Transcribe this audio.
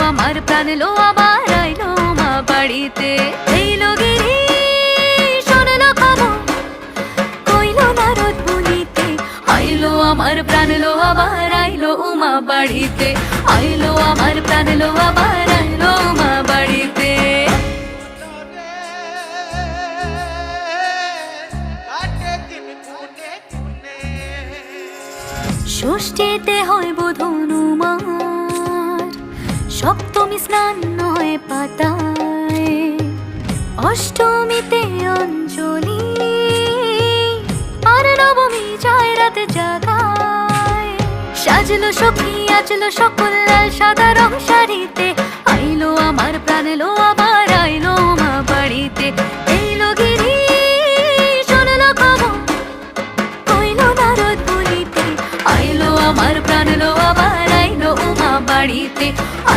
আমার প্রাণ লো আবার আইলো মা বাড়িতে। এইলো গিরি শোনলো খবর কইলো নারদ বলিতে, আইলো আমার প্রাণ লো আবার আইলো মা বাড়িতে, আইলো আমার প্রাণ লো আবার আইলো মা বাড়িতে। ষষ্ঠীতে হয় বোধ হনুমার, সপ্তমী স্নান হয় পাতায়, অষ্টমীতে অঞ্জলি, আর নবমী যায় রাতে জাগায়। সাজলো সখী আজলো সকল লাল সাদা রং শাড়ি,